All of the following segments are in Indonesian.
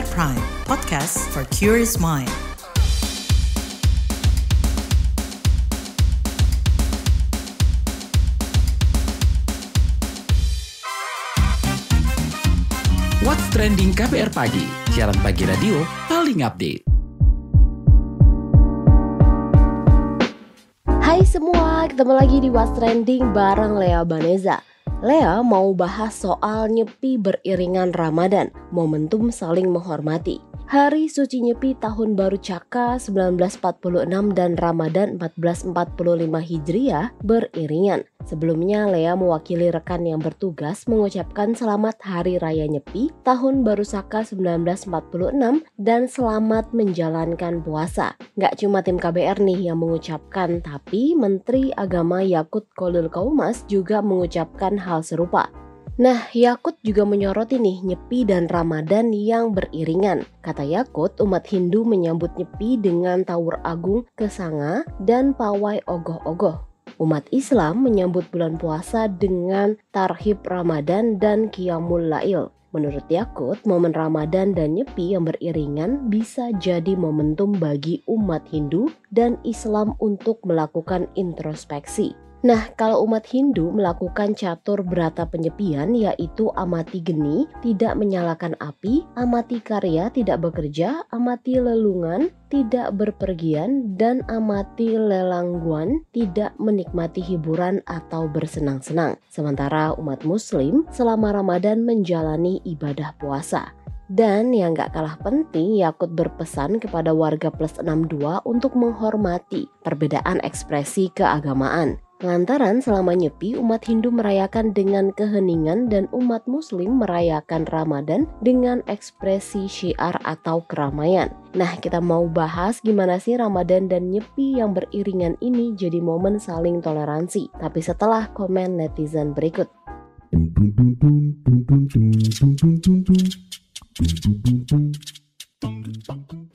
KBR Prime, podcast for curious mind. What's Trending KBR Pagi, siaran pagi radio paling update. Hai semua, ketemu lagi di What's Trending bareng Lea Baneza. Lea mau bahas soal Nyepi beriringan Ramadan, momentum saling menghormati. Hari suci Nyepi Tahun Baru Caka 1946 dan Ramadan 1445 Hijriah beriringan. Sebelumnya Lea mewakili rekan yang bertugas mengucapkan selamat Hari Raya Nyepi Tahun Baru Saka 1946 dan selamat menjalankan puasa. Nggak cuma tim KBR nih yang mengucapkan, tapi Menteri Agama Yakut Khalil Qaumas juga mengucapkan hal serupa. Nah, Yakut juga menyoroti nih Nyepi dan Ramadan yang beriringan. Kata Yakut, umat Hindu menyambut Nyepi dengan Tawur Agung Kesanga dan Pawai Ogoh-Ogoh. Umat Islam menyambut bulan puasa dengan Tarhib Ramadan dan Qiyamul Lail. Menurut Yakut, momen Ramadan dan Nyepi yang beriringan bisa jadi momentum bagi umat Hindu dan Islam untuk melakukan introspeksi. Nah, kalau umat Hindu melakukan catur berata penyepian, yaitu amati geni, tidak menyalakan api, amati karya, tidak bekerja, amati lelungan, tidak berpergian, dan amati lelangguan, tidak menikmati hiburan atau bersenang-senang. Sementara umat Muslim selama Ramadan menjalani ibadah puasa. Dan yang gak kalah penting, Yakut berpesan kepada warga plus 62 untuk menghormati perbedaan ekspresi keagamaan. Lantaran selama Nyepi, umat Hindu merayakan dengan keheningan dan umat Muslim merayakan Ramadan dengan ekspresi syiar atau keramaian. Nah, kita mau bahas gimana sih Ramadan dan Nyepi yang beriringan ini jadi momen saling toleransi. Tapi setelah komen netizen berikut.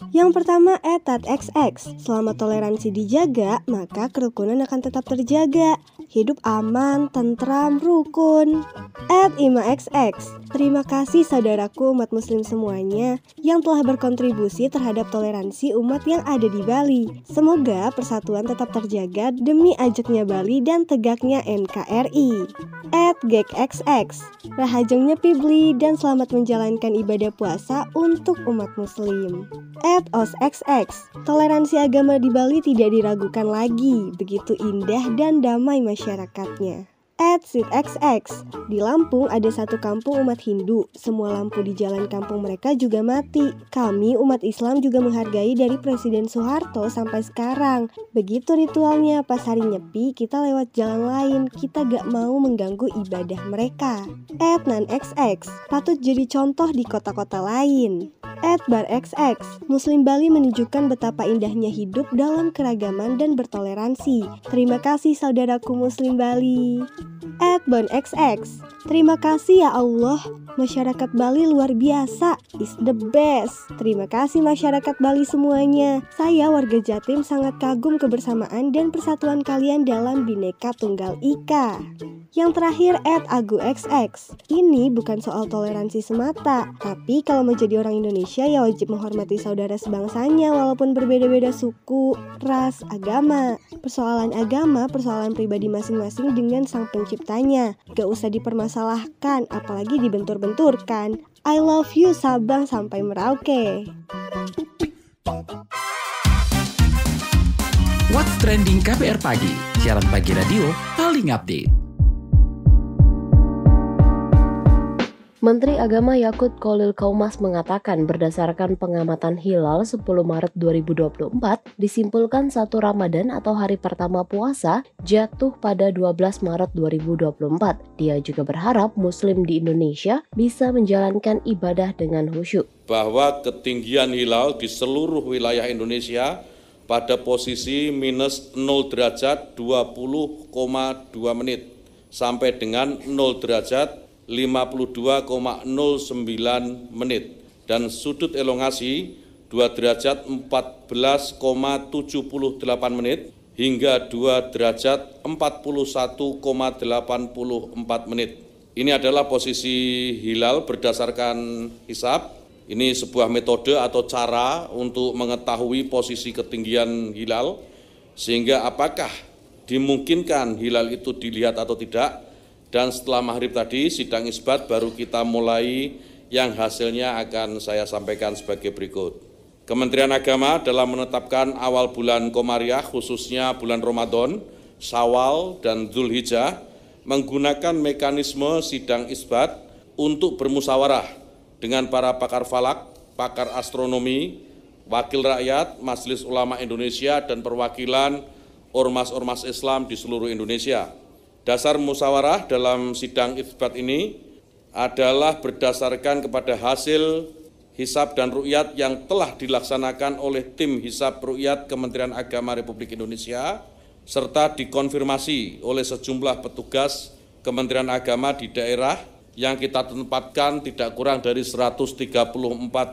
Yang pertama, @XX. Selama toleransi dijaga, maka kerukunan akan tetap terjaga. Hidup aman, tentram, rukun. @ImaXX. Terima kasih saudaraku umat muslim semuanya yang telah berkontribusi terhadap toleransi umat yang ada di Bali. Semoga persatuan tetap terjaga demi ajaknya Bali dan tegaknya NKRI. @GekXX. Rahajeng Nyepi Bli dan selamat menjalankan ibadah puasa untuk umat muslim. @OsXX. Toleransi agama di Bali tidak diragukan lagi, begitu indah dan damai masyarakatnya. @SitXX. Di Lampung ada satu kampung umat Hindu. Semua lampu di jalan kampung mereka juga mati. Kami umat Islam juga menghargai dari Presiden Soeharto sampai sekarang. Begitu ritualnya, pas hari Nyepi kita lewat jalan lain. Kita gak mau mengganggu ibadah mereka. @NanXX. Patut jadi contoh di kota-kota lain. @BarXX. Muslim Bali menunjukkan betapa indahnya hidup dalam keragaman dan bertoleransi. Terima kasih saudaraku Muslim Bali. @BonXX. Terima kasih ya Allah, masyarakat Bali luar biasa, is the best. Terima kasih masyarakat Bali semuanya. Saya warga Jatim sangat kagum kebersamaan dan persatuan kalian dalam Bhinneka Tunggal Ika. Yang terakhir @AguXX. Ini bukan soal toleransi semata, tapi kalau mau jadi orang Indonesia ya wajib menghormati saudara sebangsanya walaupun berbeda-beda suku, ras, agama. Persoalan agama, persoalan pribadi masing-masing dengan sang penciptanya. Gak usah dipermasalahkan, apalagi dibentur-benturkan. I love you Sabang sampai Merauke. What's Trending KBR Pagi, siaran pagi radio paling update. Menteri Agama Yakut Khalil Qaumas mengatakan berdasarkan pengamatan hilal 10 Maret 2024, disimpulkan 1 Ramadan atau hari pertama puasa jatuh pada 12 Maret 2024. Dia juga berharap Muslim di Indonesia bisa menjalankan ibadah dengan khusyuk. Bahwa ketinggian hilal di seluruh wilayah Indonesia pada posisi minus 0 derajat 20,2 menit sampai dengan 0 derajat 52,09 menit dan sudut elongasi 2 derajat 14,78 menit hingga 2 derajat 41,84 menit. Ini adalah posisi hilal berdasarkan hisab Ini sebuah metode atau cara untuk mengetahui posisi ketinggian hilal, sehingga apakah dimungkinkan hilal itu dilihat atau tidak. Dan setelah maghrib tadi, sidang isbat baru kita mulai yang hasilnya akan saya sampaikan sebagai berikut. Kementerian Agama dalam menetapkan awal bulan Komariah, khususnya bulan Ramadan, Syawal, dan Dzulhijjah, menggunakan mekanisme sidang isbat untuk bermusyawarah dengan para pakar falak, pakar astronomi, wakil rakyat, Majelis Ulama Indonesia, dan perwakilan ormas-ormas Islam di seluruh Indonesia. Dasar musyawarah dalam sidang isbat ini adalah berdasarkan kepada hasil hisab dan ru'yat yang telah dilaksanakan oleh tim hisab ru'yat Kementerian Agama Republik Indonesia, serta dikonfirmasi oleh sejumlah petugas Kementerian Agama di daerah yang kita tempatkan tidak kurang dari 134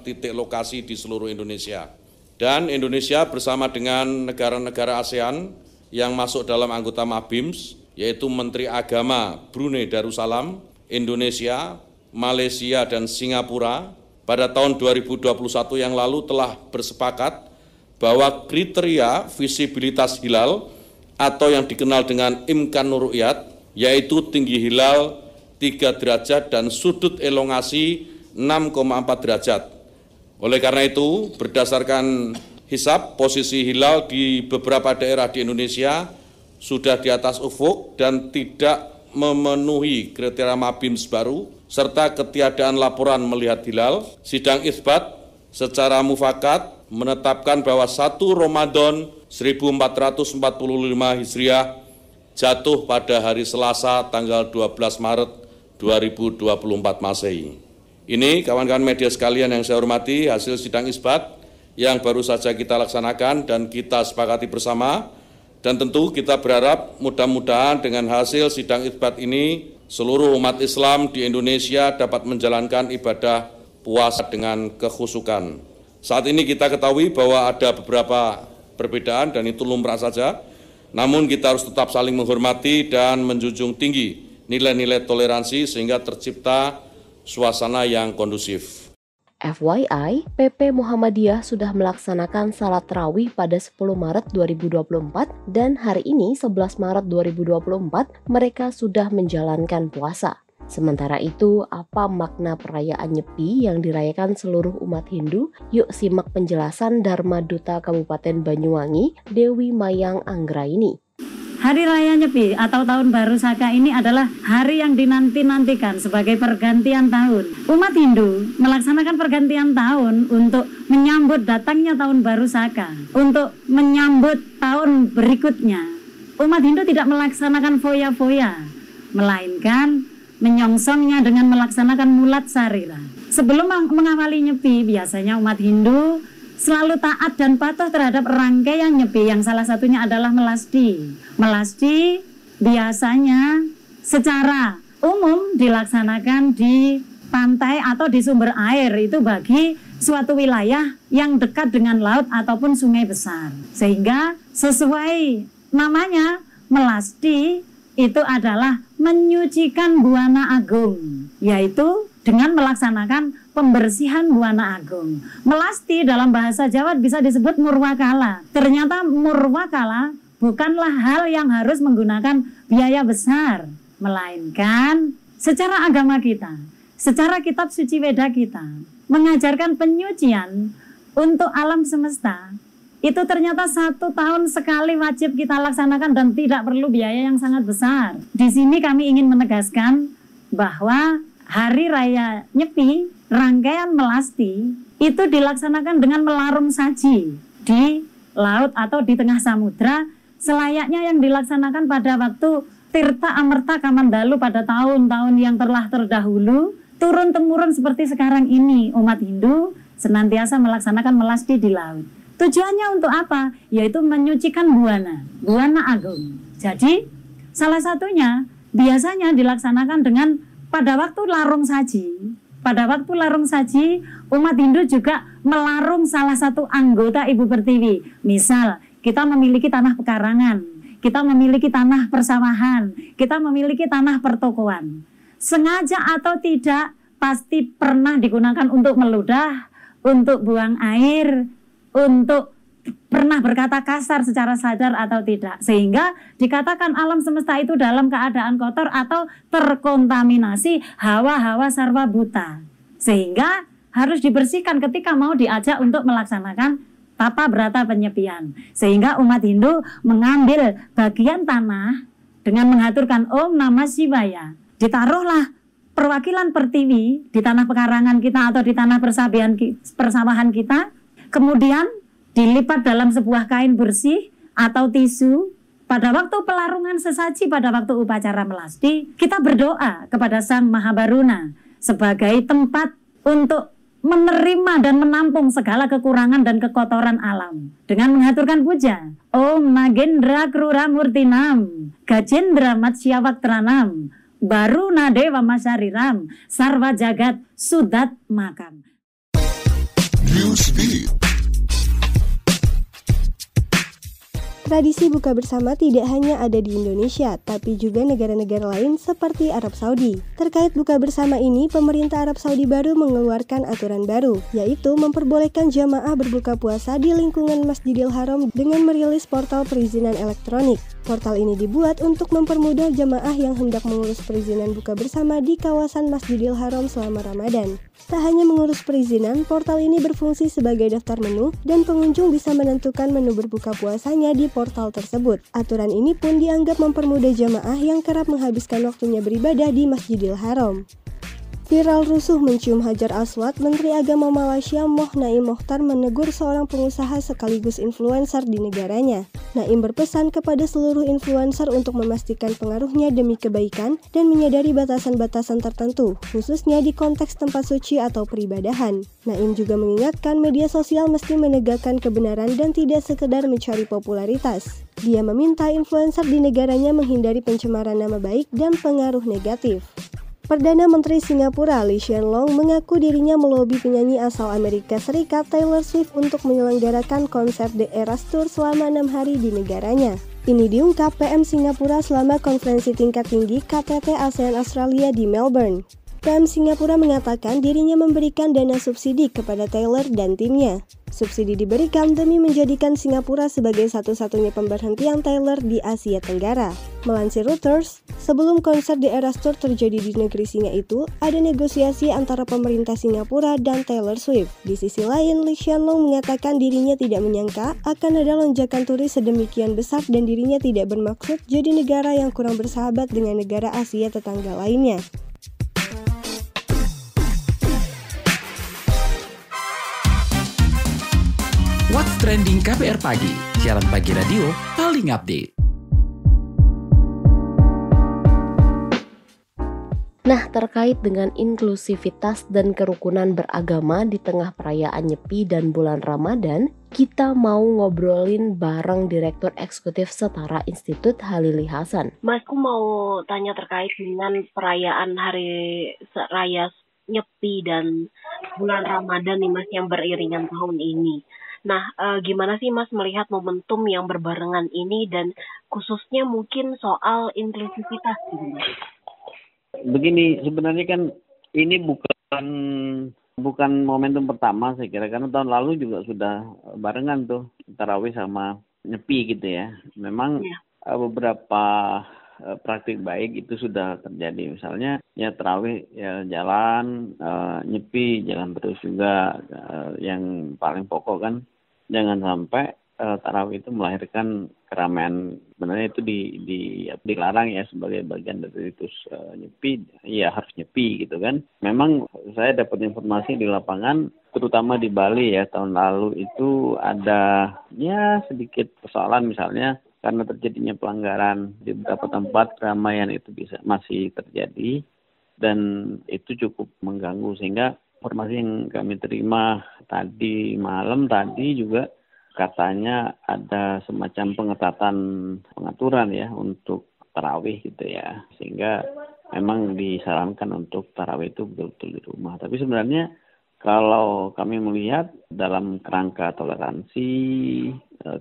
titik lokasi di seluruh Indonesia. Dan Indonesia bersama dengan negara-negara ASEAN yang masuk dalam anggota MABIMS, yaitu Menteri Agama Brunei Darussalam, Indonesia, Malaysia, dan Singapura, pada tahun 2021 yang lalu telah bersepakat bahwa kriteria visibilitas hilal atau yang dikenal dengan imkanur ru'yat, yaitu tinggi hilal 3 derajat dan sudut elongasi 6,4 derajat. Oleh karena itu, berdasarkan hisab, posisi hilal di beberapa daerah di Indonesia sudah di atas ufuk dan tidak memenuhi kriteria MABIMS baru, serta ketiadaan laporan melihat hilal. Sidang isbat secara mufakat menetapkan bahwa 1 Ramadan 1445 Hijriah jatuh pada hari Selasa tanggal 12 Maret 2024 Masehi. Ini kawan-kawan media sekalian yang saya hormati, hasil sidang isbat yang baru saja kita laksanakan dan kita sepakati bersama. Dan tentu kita berharap mudah-mudahan dengan hasil sidang isbat ini seluruh umat Islam di Indonesia dapat menjalankan ibadah puasa dengan kekhusyukan. Saat ini kita ketahui bahwa ada beberapa perbedaan dan itu lumrah saja, namun kita harus tetap saling menghormati dan menjunjung tinggi nilai-nilai toleransi sehingga tercipta suasana yang kondusif. FYI, PP Muhammadiyah sudah melaksanakan salat tarawih pada 10 Maret 2024 dan hari ini 11 Maret 2024 mereka sudah menjalankan puasa. Sementara itu, apa makna perayaan Nyepi yang dirayakan seluruh umat Hindu? Yuk simak penjelasan Dharma Duta Kabupaten Banyuwangi, Dewi Mayang Anggraini. Hari Raya Nyepi atau Tahun Baru Saka ini adalah hari yang dinanti-nantikan sebagai pergantian tahun. Umat Hindu melaksanakan pergantian tahun untuk menyambut datangnya Tahun Baru Saka, untuk menyambut tahun berikutnya. Umat Hindu tidak melaksanakan foya-foya, melainkan menyongsongnya dengan melaksanakan mulat sarira. Sebelum mengawali Nyepi, biasanya umat Hindu selalu taat dan patuh terhadap rangkaian Nyepi yang salah satunya adalah melasti. Melasti biasanya secara umum dilaksanakan di pantai atau di sumber air, itu bagi suatu wilayah yang dekat dengan laut ataupun sungai besar. Sehingga sesuai namanya, melasti itu adalah menyucikan buana agung, yaitu dengan melaksanakan pembersihan buana agung. Melasti dalam bahasa Jawa bisa disebut murwakala. Ternyata murwakala bukanlah hal yang harus menggunakan biaya besar, melainkan secara agama kita, secara kitab suci Weda kita, mengajarkan penyucian untuk alam semesta. Itu ternyata 1 tahun sekali wajib kita laksanakan dan tidak perlu biaya yang sangat besar. Di sini kami ingin menegaskan bahwa Hari Raya Nyepi, rangkaian melasti, itu dilaksanakan dengan melarung saji di laut atau di tengah samudra, selayaknya yang dilaksanakan pada waktu Tirta Amerta Kamandalu pada tahun-tahun yang telah terdahulu. Turun-temurun seperti sekarang ini, umat Hindu senantiasa melaksanakan melasti di laut. Tujuannya untuk apa? Yaitu menyucikan buana agung. Jadi, salah satunya biasanya dilaksanakan dengan pada waktu larung saji. Pada waktu larung saji, umat Hindu juga melarung salah satu anggota Ibu Pertiwi. Misal, kita memiliki tanah pekarangan, kita memiliki tanah persawahan, kita memiliki tanah pertokoan. Sengaja atau tidak, pasti pernah digunakan untuk meludah, untuk buang air, untuk pernah berkata kasar secara sadar atau tidak. Sehingga dikatakan alam semesta itu dalam keadaan kotor atau terkontaminasi hawa-hawa sarwa buta. Sehingga harus dibersihkan ketika mau diajak untuk melaksanakan tata brata penyepian. Sehingga umat Hindu mengambil bagian tanah dengan mengaturkan Om Namah Shivaya. Ditaruhlah perwakilan pertiwi di tanah pekarangan kita atau di tanah persawahan kita. Kemudian dilipat dalam sebuah kain bersih atau tisu. Pada waktu pelarungan sesaji, pada waktu upacara melasti, kita berdoa kepada Sang Maha Baruna sebagai tempat untuk menerima dan menampung segala kekurangan dan kekotoran alam. Dengan mengaturkan puja, Om Nagendra Krura Murtinam, Gajendra Matsyawaktranam, Baruna Dewa Masyariram, Sarva Jagat Sudat Makam. Newsfeed. Tradisi buka bersama tidak hanya ada di Indonesia, tapi juga negara-negara lain seperti Arab Saudi. Terkait buka bersama ini, pemerintah Arab Saudi baru mengeluarkan aturan baru, yaitu memperbolehkan jamaah berbuka puasa di lingkungan Masjidil Haram dengan merilis portal perizinan elektronik. Portal ini dibuat untuk mempermudah jamaah yang hendak mengurus perizinan buka bersama di kawasan Masjidil Haram selama Ramadan. Tak hanya mengurus perizinan, portal ini berfungsi sebagai daftar menu dan pengunjung bisa menentukan menu berbuka puasanya di portal tersebut. Aturan ini pun dianggap mempermudah jamaah yang kerap menghabiskan waktunya beribadah di Masjidil Haram. Viral rusuh mencium Hajar Aswad, Menteri Agama Malaysia Moh Naim Mohtar menegur seorang pengusaha sekaligus influencer di negaranya. Naim berpesan kepada seluruh influencer untuk memastikan pengaruhnya demi kebaikan dan menyadari batasan-batasan tertentu, khususnya di konteks tempat suci atau peribadahan. Naim juga mengingatkan media sosial mesti menegakkan kebenaran dan tidak sekedar mencari popularitas. Dia meminta influencer di negaranya menghindari pencemaran nama baik dan pengaruh negatif. Perdana Menteri Singapura Lee Hsien Loong mengaku dirinya melobi penyanyi asal Amerika Serikat Taylor Swift untuk menyelenggarakan konser The Eras Tour selama 6 hari di negaranya. Ini diungkap PM Singapura selama konferensi tingkat tinggi KTT ASEAN Australia di Melbourne. PM Singapura mengatakan dirinya memberikan dana subsidi kepada Taylor dan timnya. Subsidi diberikan demi menjadikan Singapura sebagai satu-satunya pemberhentian Taylor di Asia Tenggara. Melansir Reuters, sebelum konser The Eras Tour terjadi di negeri singa itu, ada negosiasi antara pemerintah Singapura dan Taylor Swift. Di sisi lain, Lee Hsien Loong mengatakan dirinya tidak menyangka akan ada lonjakan turis sedemikian besar dan dirinya tidak bermaksud jadi negara yang kurang bersahabat dengan negara Asia tetangga lainnya. What's Trending KBR Pagi, siaran pagi radio paling update. Nah, terkait dengan inklusivitas dan kerukunan beragama di tengah perayaan Nyepi dan bulan Ramadan, kita mau ngobrolin bareng Direktur Eksekutif Setara Institut Halili Hasan. Mas, aku mau tanya terkait dengan perayaan Hari Raya Nyepi dan bulan Ramadan nih Mas, yang beriringan tahun ini. Nah, gimana sih Mas melihat momentum yang berbarengan ini dan khususnya mungkin soal inklusivitas gitu Mas? Begini, sebenarnya kan ini bukan momentum pertama saya kira, karena tahun lalu juga sudah barengan tuh tarawih sama Nyepi gitu ya. Memang beberapa praktik baik itu sudah terjadi, misalnya ya tarawih ya jalan, Nyepi jalan terus juga. Yang paling pokok kan jangan sampai tarawih itu melahirkan keramaian. Sebenarnya itu dilarang ya sebagai bagian dari ritus Nyepi, ya harus Nyepi gitu kan. Memang saya dapat informasi di lapangan, terutama di Bali ya, tahun lalu itu ada ya sedikit persoalan, misalnya karena terjadinya pelanggaran di beberapa tempat, keramaian itu masih terjadi dan itu cukup mengganggu. Sehingga informasi yang kami terima tadi malam juga katanya ada semacam pengaturan ya untuk tarawih gitu ya, sehingga memang disarankan untuk tarawih itu betul-betul di rumah. Tapi sebenarnya kalau kami melihat dalam kerangka toleransi,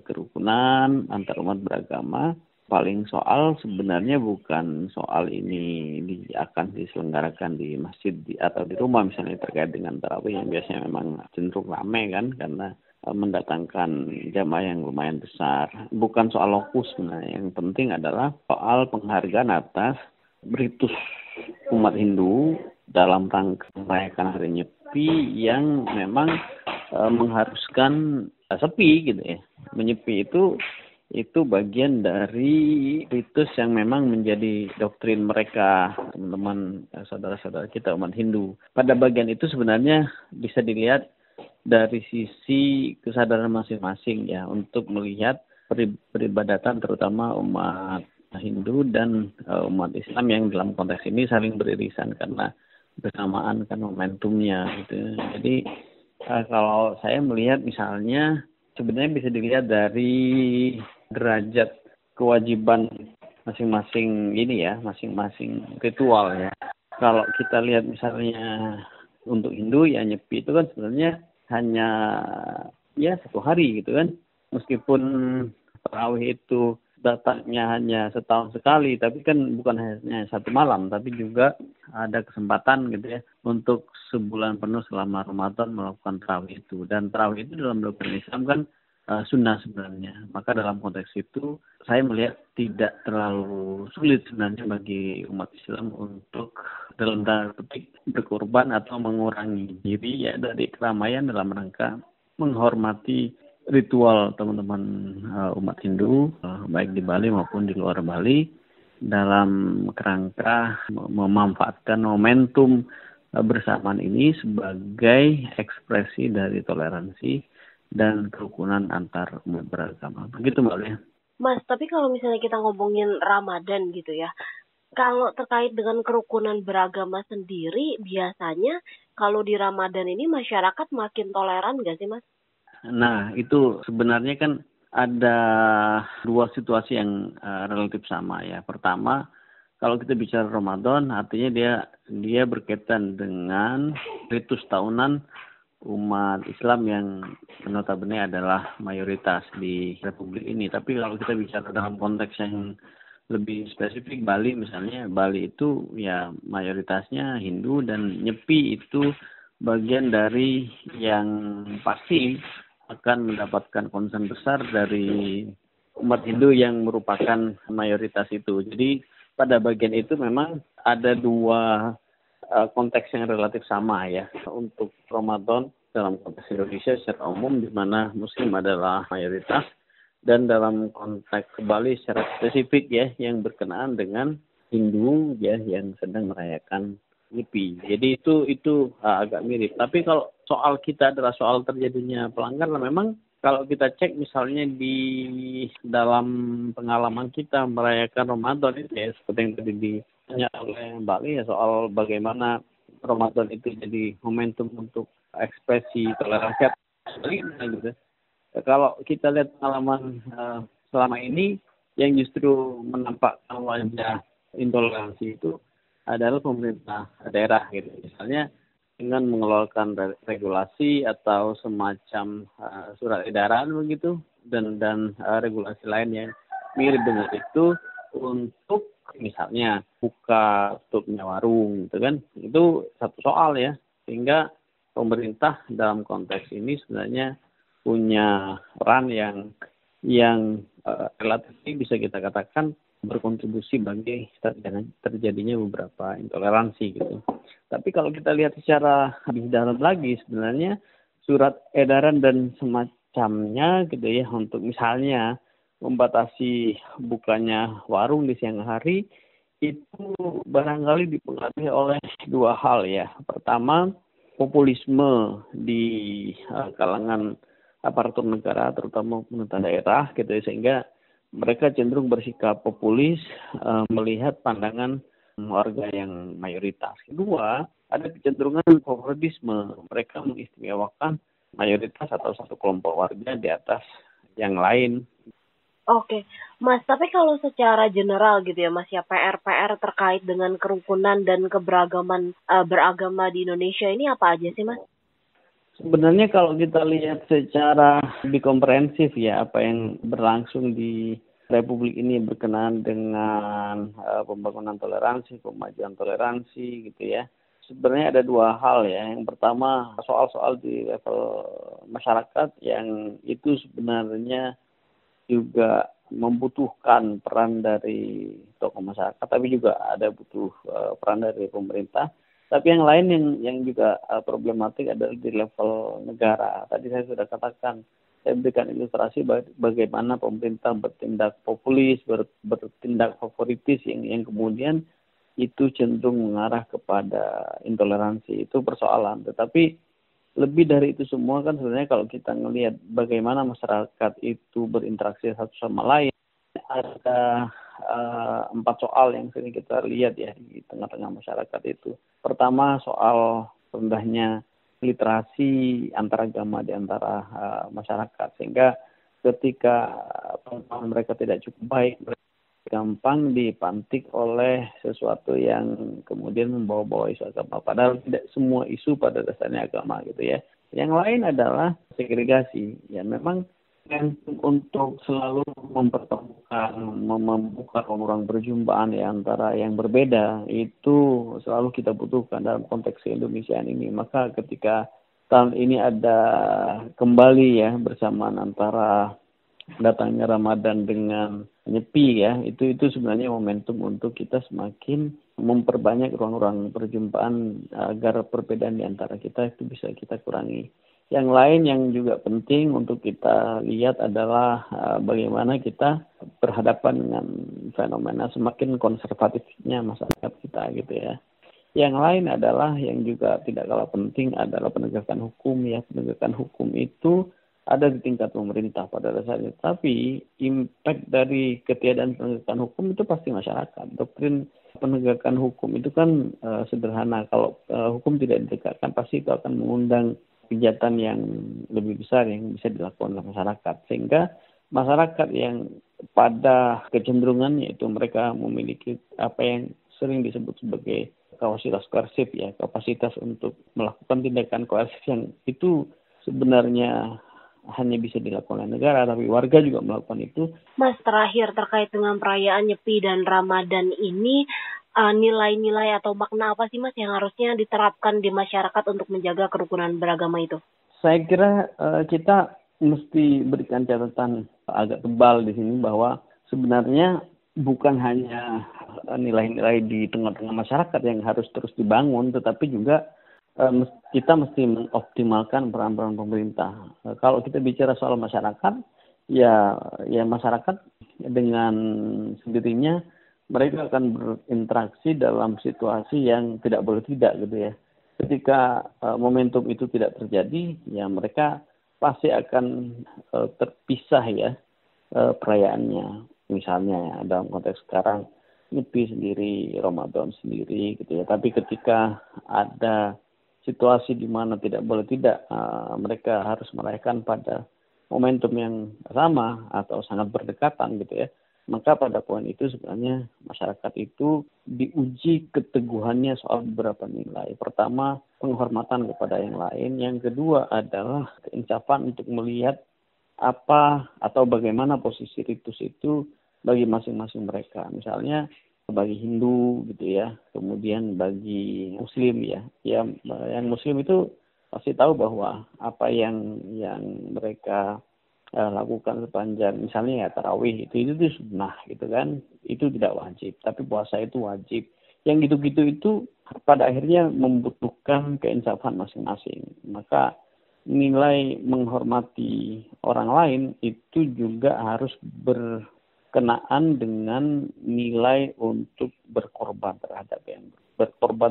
kerukunan antar umat beragama, paling soal sebenarnya bukan soal ini akan diselenggarakan di masjid atau di rumah misalnya terkait dengan tarawih yang biasanya memang cenderung ramai kan karena mendatangkan jamaah yang lumayan besar. Bukan soal lokus sebenarnya. Yang penting adalah soal penghargaan atas ritus umat Hindu dalam rangka merayakan Hari Nyepi yang memang mengharuskan sepi gitu ya. Menyepi itu bagian dari ritus yang memang menjadi doktrin mereka, teman-teman, saudara-saudara kita umat Hindu. Pada bagian itu sebenarnya bisa dilihat dari sisi kesadaran masing-masing ya untuk melihat peribadatan terutama umat Hindu dan umat Islam yang dalam konteks ini saling beririsan karena bersamaan kan momentumnya gitu. Jadi kalau saya melihat misalnya sebenarnya bisa dilihat dari derajat kewajiban masing-masing ini ya, masing-masing ritual ya. Kalau kita lihat misalnya untuk Hindu ya Nyepi itu kan sebenarnya hanya ya 1 hari gitu kan. Meskipun tarawih itu datangnya hanya setahun sekali, tapi kan bukan hanya 1 malam, tapi juga ada kesempatan gitu ya untuk sebulan penuh selama Ramadan melakukan tarawih itu. Dan tarawih itu dalam doktrin Islam kan sunnah sebenarnya. Maka dalam konteks itu saya melihat tidak terlalu sulit sebenarnya bagi umat Islam untuk dalam tanda petik berkorban atau mengurangi diri ya dari keramaian dalam rangka menghormati ritual teman-teman umat Hindu baik di Bali maupun di luar Bali dalam kerangka memanfaatkan momentum bersamaan ini sebagai ekspresi dari toleransi dan kerukunan antar umat beragama. Begitu Mbak Lia. Mas, tapi kalau misalnya kita ngomongin Ramadan gitu ya, kalau terkait dengan kerukunan beragama sendiri, biasanya kalau di Ramadan ini masyarakat makin toleran nggak sih Mas? Nah, itu sebenarnya kan ada 2 situasi yang relatif sama ya. Pertama, kalau kita bicara Ramadan, artinya dia berkaitan dengan ritus tahunan umat Islam yang notabene adalah mayoritas di Republik ini. Tapi kalau kita bicara dalam konteks yang lebih spesifik Bali misalnya, Bali itu ya mayoritasnya Hindu dan Nyepi itu bagian dari yang pasti akan mendapatkan concern besar dari umat Hindu yang merupakan mayoritas itu. Jadi pada bagian itu memang ada 2 konteks yang relatif sama ya untuk Ramadan dalam konteks Indonesia secara umum di mana Muslim adalah mayoritas dan dalam konteks Bali secara spesifik ya yang berkenaan dengan Hindu ya yang sedang merayakan Nyepi. Jadi itu agak mirip. Tapi kalau soal kita adalah soal terjadinya pelanggaran memang kalau kita cek misalnya di dalam pengalaman kita merayakan Ramadan itu ya seperti yang tadi ditanya oleh Mbak Lia soal bagaimana Ramadan itu jadi momentum untuk ekspresi toleransi gitu. Kalau kita lihat pengalaman selama ini yang justru menampakkan wajah intoleransi itu adalah pemerintah daerah gitu. Misalnya dengan mengeluarkan regulasi atau semacam surat edaran begitu dan regulasi lain yang mirip dengan itu untuk misalnya buka tutupnya warung gitu kan. Itu satu soal ya. Sehingga pemerintah dalam konteks ini sebenarnya punya peran yang relatif bisa kita katakan berkontribusi bagi terjadinya beberapa intoleransi gitu. Tapi kalau kita lihat secara lebih dalam lagi sebenarnya surat edaran dan semacamnya gitu ya untuk misalnya membatasi bukanya warung di siang hari itu barangkali dipengaruhi oleh 2 hal ya. Pertama, populisme di kalangan aparatur negara terutama pemerintah daerah gitu ya, sehingga mereka cenderung bersikap populis melihat pandangan warga yang mayoritas. Kedua, ada kecenderungan favoritisme. Mereka mengistimewakan mayoritas atau satu kelompok warga di atas yang lain. Oke, Mas, tapi kalau secara general gitu ya Mas ya, PR terkait dengan kerukunan dan keberagaman beragama di Indonesia ini apa aja sih Mas? Sebenarnya kalau kita lihat secara lebih komprehensif ya apa yang berlangsung di Republik ini berkenaan dengan pembangunan toleransi, pemajuan toleransi gitu ya. Sebenarnya ada dua hal ya. Yang pertama soal-soal di level masyarakat yang itu sebenarnya juga membutuhkan peran dari tokoh masyarakat, tapi juga ada butuh peran dari pemerintah. Tapi yang lain yang juga problematik adalah di level negara. Tadi saya sudah katakan, saya berikan ilustrasi bagaimana pemerintah bertindak populis, bertindak favoritis yang kemudian itu cenderung mengarah kepada intoleransi. Itu persoalan. Tetapi lebih dari itu semua kan sebenarnya kalau kita melihat bagaimana masyarakat itu berinteraksi satu sama lain, ada 4 soal yang sering kita lihat ya di tengah-tengah masyarakat itu. Pertama soal rendahnya literasi antaragama di antara masyarakat, sehingga ketika pengetahuan mereka tidak cukup baik, mereka gampang dipantik oleh sesuatu yang kemudian membawa-bawa isu agama, padahal tidak semua isu pada dasarnya agama gitu ya. Yang lain adalah segregasi. Ya memang untuk selalu mempertemukan, membuka ruang perjumpaan ya antara yang berbeda, itu selalu kita butuhkan dalam konteks Indonesiaan ini. Maka ketika tahun ini ada kembali ya bersamaan antara datangnya Ramadan dengan Nyepi ya, itu sebenarnya momentum untuk kita semakin memperbanyak ruang-ruang perjumpaan agar perbedaan di antara kita itu bisa kita kurangi. Yang lain yang juga penting untuk kita lihat adalah bagaimana kita berhadapan dengan fenomena semakin konservatifnya masyarakat kita gitu ya. Yang lain adalah yang juga tidak kalah penting adalah penegakan hukum ya. Penegakan hukum itu ada di tingkat pemerintah pada dasarnya. Tapi impact dari ketiadaan penegakan hukum itu pasti masyarakat. Doktrin penegakan hukum itu kan sederhana. Kalau hukum tidak ditegakkan pasti itu akan mengundang kejahatan yang lebih besar yang bisa dilakukan oleh masyarakat. Sehingga masyarakat yang pada kecenderungannya itu mereka memiliki apa yang sering disebut sebagai kapasitas koersif ya, kapasitas untuk melakukan tindakan koersif yang itu sebenarnya hanya bisa dilakukan oleh negara, tapi warga juga melakukan itu. Mas, terakhir terkait dengan perayaan Nyepi dan Ramadan ini, nilai-nilai atau makna apa sih Mas yang harusnya diterapkan di masyarakat untuk menjaga kerukunan beragama itu? Saya kira kita mesti berikan catatan agak tebal di sini bahwa sebenarnya bukan hanya nilai-nilai di tengah-tengah masyarakat yang harus terus dibangun, tetapi juga kita mesti mengoptimalkan peran-peran pemerintah. Kalau kita bicara soal masyarakat, ya masyarakat dengan sendirinya mereka akan berinteraksi dalam situasi yang tidak boleh tidak gitu ya. Ketika momentum itu tidak terjadi, ya mereka pasti akan terpisah ya perayaannya. Misalnya ya, dalam konteks sekarang Nyepi sendiri, Ramadan sendiri gitu ya. Tapi ketika ada situasi di mana tidak boleh tidak, mereka harus merayakan pada momentum yang sama atau sangat berdekatan gitu ya. Maka pada poin itu sebenarnya masyarakat itu diuji keteguhannya soal beberapa nilai. Pertama, penghormatan kepada yang lain. Yang kedua adalah keinsapan untuk melihat apa atau bagaimana posisi ritus itu bagi masing-masing mereka. Misalnya bagi Hindu gitu ya, kemudian bagi Muslim ya. Yang Muslim itu pasti tahu bahwa apa yang mereka lakukan sepanjang misalnya ya tarawih itu sunnah gitu kan, itu tidak wajib, tapi puasa itu wajib. Yang gitu-gitu itu pada akhirnya membutuhkan keinsafan masing-masing. Maka nilai menghormati orang lain itu juga harus berkenaan dengan nilai untuk berkorban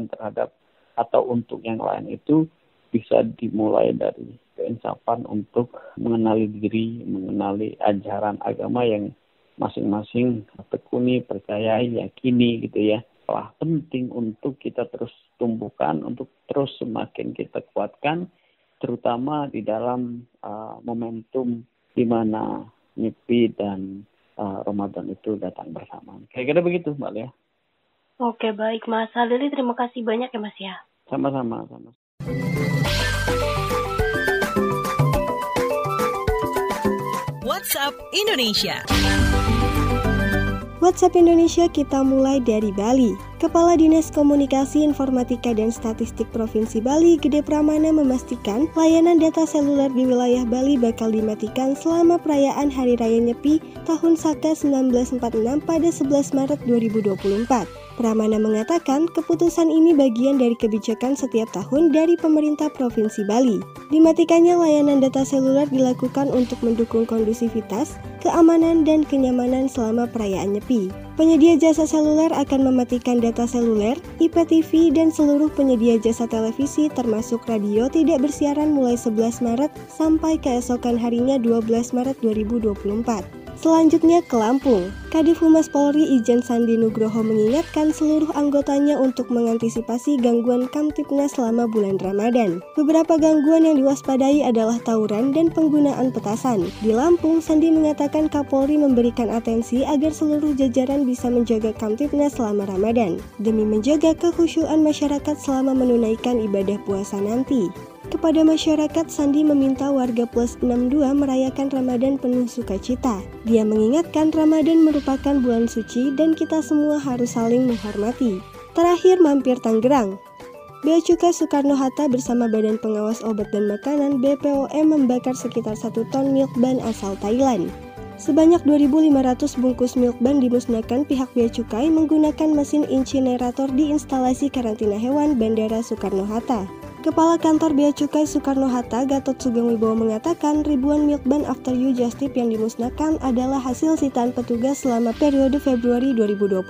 terhadap atau untuk yang lain. Itu bisa dimulai dari keinsafan untuk mengenali diri, mengenali ajaran agama yang masing-masing tekuni, percayai, yakini gitu ya. Wah, penting untuk kita terus tumbuhkan, untuk terus semakin kita kuatkan, terutama di dalam momentum di mana Nyepi dan Ramadan itu datang bersama. Kira-kira begitu Mbak Lea. Oke, baik Mas Halili, terima kasih banyak ya Mas ya. Sama-sama. WhatsApp Indonesia. WhatsApp Indonesia kita mulai dari Bali. Kepala Dinas Komunikasi Informatika dan Statistik Provinsi Bali, Gede Pramana memastikan layanan data seluler di wilayah Bali bakal dimatikan selama perayaan Hari Raya Nyepi tahun Saka 1946 pada 11 Maret 2024. Pramana mengatakan keputusan ini bagian dari kebijakan setiap tahun dari pemerintah Provinsi Bali. Dimatikannya layanan data seluler dilakukan untuk mendukung kondusivitas, keamanan, dan kenyamanan selama perayaan Nyepi. Penyedia jasa seluler akan mematikan data seluler, IPTV, dan seluruh penyedia jasa televisi termasuk radio tidak bersiaran mulai 11 Maret sampai keesokan harinya 12 Maret 2024. Selanjutnya ke Lampung. Kadif Humas Polri Ijen Sandi Nugroho mengingatkan seluruh anggotanya untuk mengantisipasi gangguan Kamtipnas selama bulan Ramadan. Beberapa gangguan yang diwaspadai adalah tawuran dan penggunaan petasan. Di Lampung, Sandi mengatakan Kapolri memberikan atensi agar seluruh jajaran bisa menjaga Kamtipnas selama Ramadan, demi menjaga kekhusyuan masyarakat selama menunaikan ibadah puasa nanti. Kepada masyarakat, Sandi meminta warga plus 62 merayakan Ramadan penuh sukacita. Dia mengingatkan Ramadan merupakan bulan suci dan kita semua harus saling menghormati. Terakhir mampir Tangerang. Bea Cukai Soekarno-Hatta bersama Badan Pengawas Obat dan Makanan BPOM membakar sekitar 1 ton milk ban asal Thailand. Sebanyak 2.500 bungkus milk ban dimusnahkan pihak Bea Cukai menggunakan mesin incinerator di instalasi karantina hewan Bandara Soekarno-Hatta. Kepala Kantor Bea Cukai Soekarno-Hatta Gatot Sugeng Wibowo mengatakan ribuan milk ban After You Just Tip yang dimusnahkan adalah hasil sitaan petugas selama periode Februari 2024.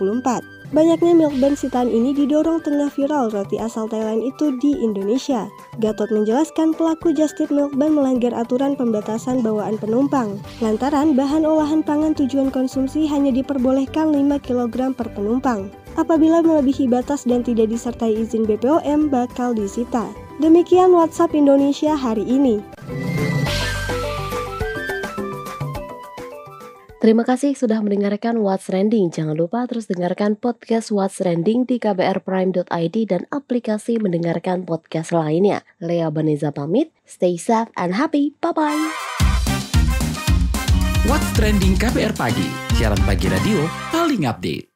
Banyaknya milk ban sitaan ini didorong tengah viral roti asal Thailand itu di Indonesia. Gatot menjelaskan pelaku Just Tip milk ban melanggar aturan pembatasan bawaan penumpang, lantaran bahan olahan pangan tujuan konsumsi hanya diperbolehkan 5 kg per penumpang. Apabila melebihi batas dan tidak disertai izin BPOM bakal disita. Demikian WhatsApp Indonesia hari ini. Terima kasih sudah mendengarkan What's Trending. Jangan lupa terus dengarkan podcast What's Trending di kbrprime.id dan aplikasi mendengarkan podcast lainnya. Lea Baneza pamit, stay safe and happy, bye-bye. What's Trending KBR Pagi, siaran pagi radio paling update.